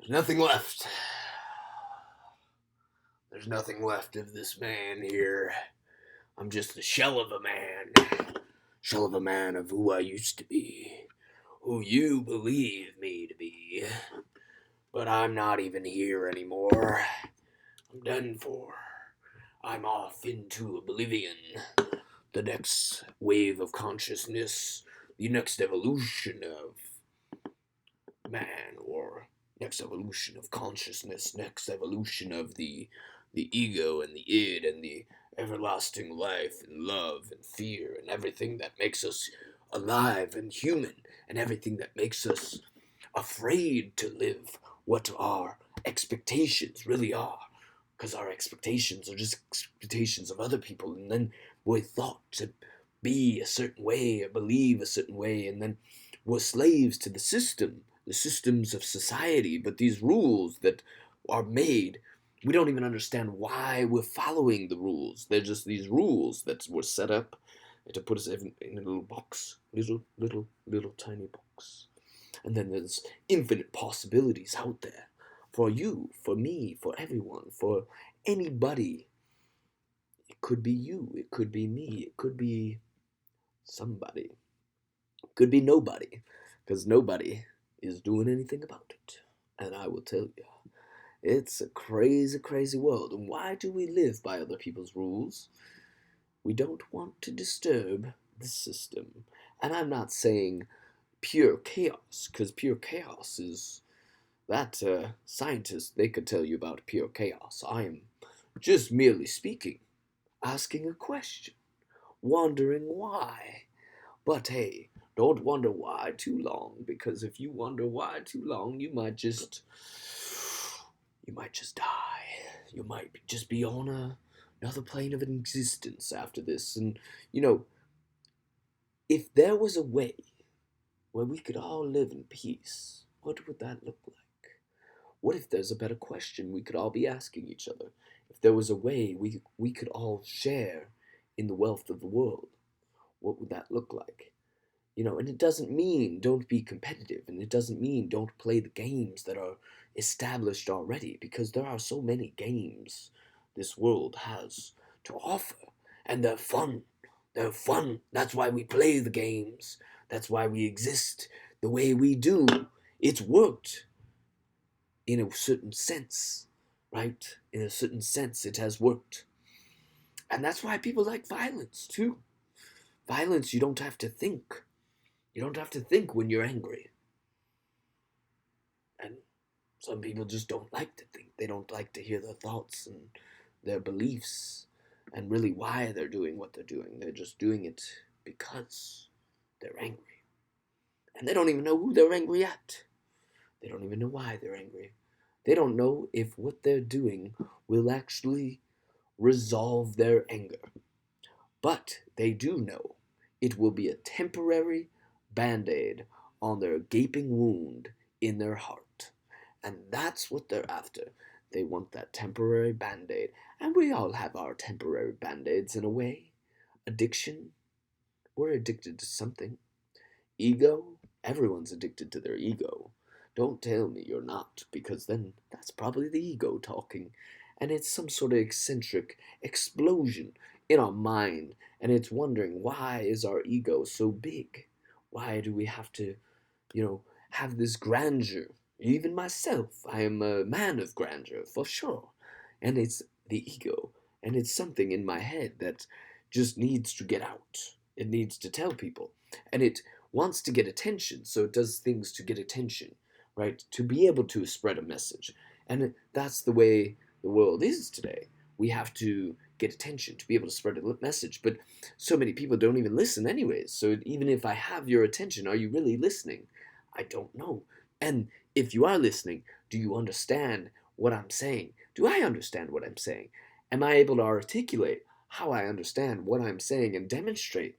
There's nothing left. There's nothing left of this man here. I'm just a shell of a man. Shell of a man of who I used to be. Who you believe me to be. But I'm not even here anymore. I'm done for. I'm off into Oblivion. The next wave of consciousness. The next evolution of man, or next evolution of consciousness, next evolution of the ego and the id and the everlasting life and love and fear and everything that makes us alive and human and everything that makes us afraid to live what our expectations really are, because our expectations are just expectations of other people, and then we're thought to be a certain way or believe a certain way, and then we're slaves to the systems of society. But these rules that are made, we don't even understand why we're following the rules. They're just these rules that were set up to put us in a little box, little tiny box. And then there's infinite possibilities out there for you, for me, for everyone, for anybody. It could be you, it could be me, it could be somebody, it could be nobody, because nobody is doing anything about it. And I will tell you, it's a crazy, crazy world. And why do we live by other people's rules? We don't want to disturb the system. And I'm not saying pure chaos, because pure chaos is that scientists, they could tell you about pure chaos. I am just merely speaking, asking a question, wondering why. But hey, don't wonder why too long, because if you wonder why too long, you might just die. You might just be on another plane of existence after this. And if there was a way where we could all live in peace, what would that look like? What if there's a better question we could all be asking each other? If there was a way we could all share in the wealth of the world, what would that look like? And it doesn't mean don't be competitive, and it doesn't mean don't play the games that are established already, because there are so many games this world has to offer, and they're fun. They're fun. That's why we play the games. That's why we exist the way we do. It's worked in a certain sense, right? In a certain sense, it has worked. And that's why people like violence, too. Violence, you don't have to think. You don't have to think when you're angry. And some people just don't like to think. They don't like to hear their thoughts and their beliefs and really why they're doing what they're doing. They're just doing it because they're angry. And they don't even know who they're angry at. They don't even know why they're angry. They don't know if what they're doing will actually resolve their anger. But they do know it will be a temporary band-aid on their gaping wound in their heart. And that's what they're after. They want that temporary band-aid. And we all have our temporary band-aids in a way. Addiction, we're addicted to something. Ego, everyone's addicted to their ego. Don't tell me you're not, because then that's probably the ego talking. And it's some sort of eccentric explosion in our mind. And it's wondering, why is our ego so big? Why do we have to, have this grandeur? Even myself, I am a man of grandeur, for sure. And it's the ego. And it's something in my head that just needs to get out. It needs to tell people. And it wants to get attention, so it does things to get attention, right? To be able to spread a message. And that's the way the world is today. We have to get attention to be able to spread a message, but so many people don't even listen anyways. So even if I have your attention, are you really listening? I don't know. And if you are listening, do you understand what I'm saying? Do I understand what I'm saying? Am I able to articulate how I understand what I'm saying and demonstrate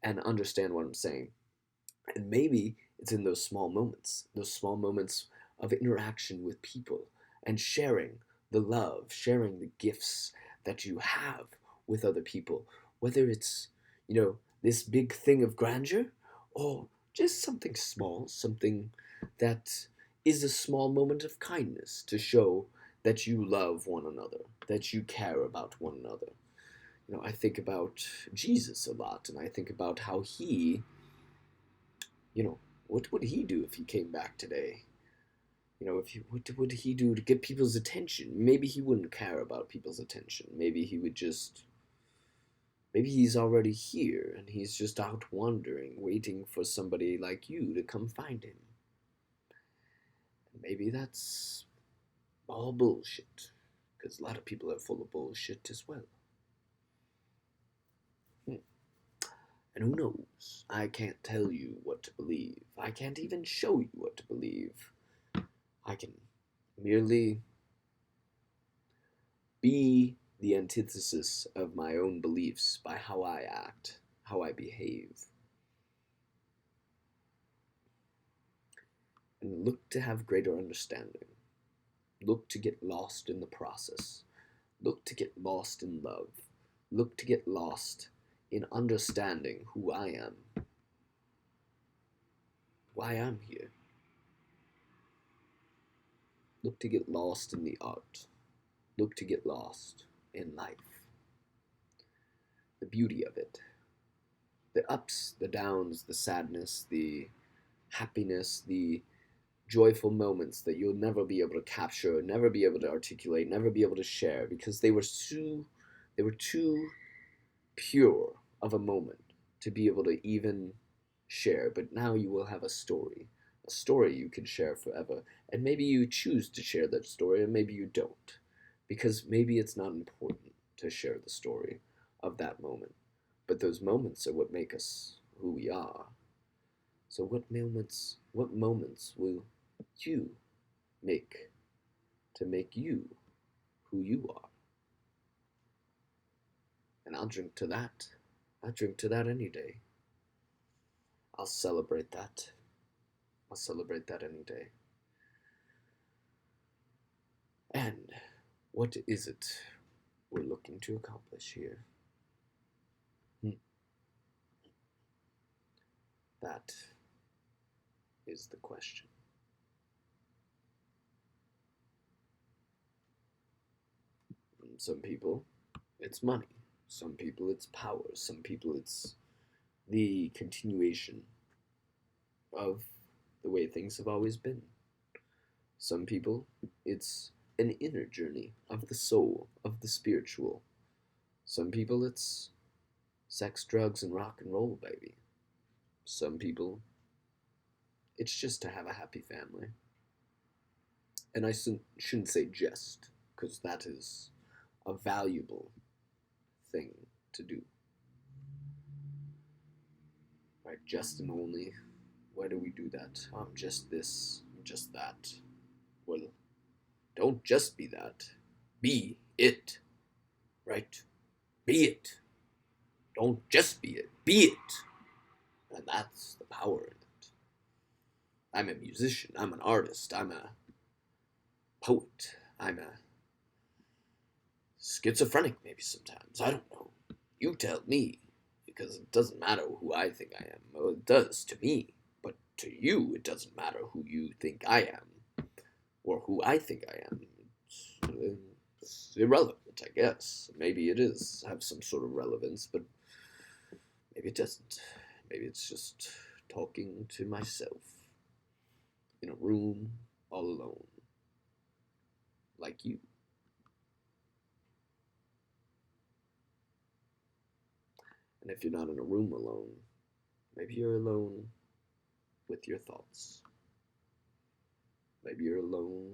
and understand what I'm saying? And maybe it's in those small moments of interaction with people and sharing the love, sharing the gifts that you have with other people, whether it's, this big thing of grandeur or just something small, something that is a small moment of kindness to show that you love one another, that you care about one another. I think about Jesus a lot, and I think about how he, what would he do if he came back today? What would he do to get people's attention? Maybe he wouldn't care about people's attention. Maybe he would just. Maybe he's already here and he's just out wandering, waiting for somebody like you to come find him. Maybe that's all bullshit, because a lot of people are full of bullshit as well. And who knows? I can't tell you what to believe. I can't even show you what to believe. I can merely be the antithesis of my own beliefs by how I act, how I behave. And look to have greater understanding. Look to get lost in the process. Look to get lost in love. Look to get lost in understanding who I am, why I'm here. Look to get lost in the art. Look to get lost in life. The beauty of it. The ups, the downs, the sadness, the happiness, the joyful moments that you'll never be able to capture, never be able to articulate, never be able to share, because they were too pure of a moment to be able to even share. But now you will have a story you can share forever. And maybe you choose to share that story, and maybe you don't, because maybe it's not important to share the story of that moment. But those moments are what make us who we are. So what moments will you make to make you who you are? And I'll drink to that. I'll drink to that any day. I'll celebrate that. I'll celebrate that any day. And what is it we're looking to accomplish here? That is the question. And some people, it's money. Some people, it's power. Some people, it's the continuation of the way things have always been. Some people, it's an inner journey of the soul, of the spiritual. Some people, it's sex, drugs, and rock and roll, baby. Some people, it's just to have a happy family. And I shouldn't say just, because that is a valuable thing to do. Right? Just and only. Why do we do that? I'm just this, I'm just that. Well, don't just be that. Be it. Right? Be it. Don't just be it. Be it. And that's the power in it. I'm a musician. I'm an artist. I'm a poet. I'm a schizophrenic maybe sometimes. I don't know. You tell me. Because it doesn't matter who I think I am. Well, it does to me. But to you, it doesn't matter who you think I am. Or who I think I am. It's irrelevant, I guess. Maybe it is have some sort of relevance, but maybe it doesn't. Maybe it's just talking to myself in a room all alone. Like you. And if you're not in a room alone, maybe you're alone with your thoughts. Maybe you're alone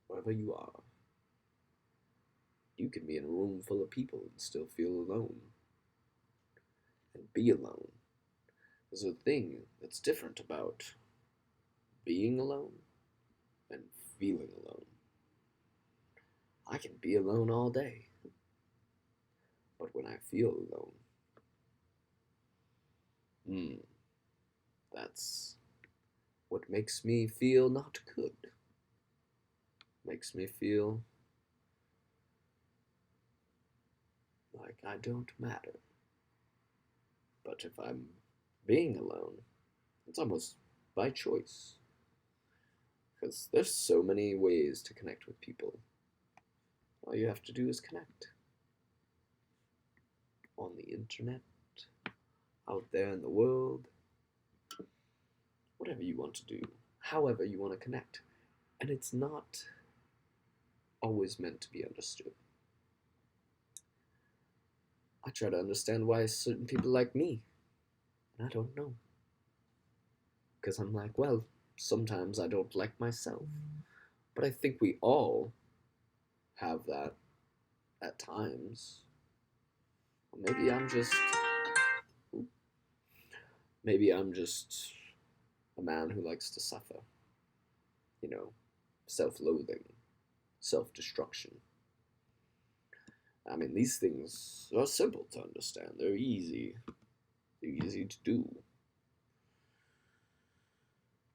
wherever you are. You can be in a room full of people and still feel alone. And be alone. There's a thing that's different about being alone and feeling alone. I can be alone all day. But when I feel alone, that's what makes me feel not good. Makes me feel like I don't matter. But if I'm being alone, it's almost by choice. Because there's so many ways to connect with people. All you have to do is connect. On the internet, out there in the world, whatever you want to do, however you want to connect. And it's not always meant to be understood. I try to understand why certain people like me, and I don't know. Because I'm like, well, sometimes I don't like myself. But I think we all have that at times. Or maybe I'm just a man who likes to suffer. You know, self-loathing, self-destruction. I mean, these things are simple to understand. They're easy. They're easy to do.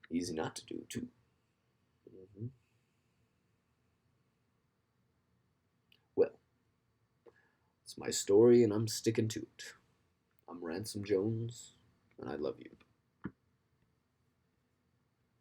Easy not to do, too. Mm-hmm. Well, it's my story, and I'm sticking to it. I'm Ransom Jones, and I love you.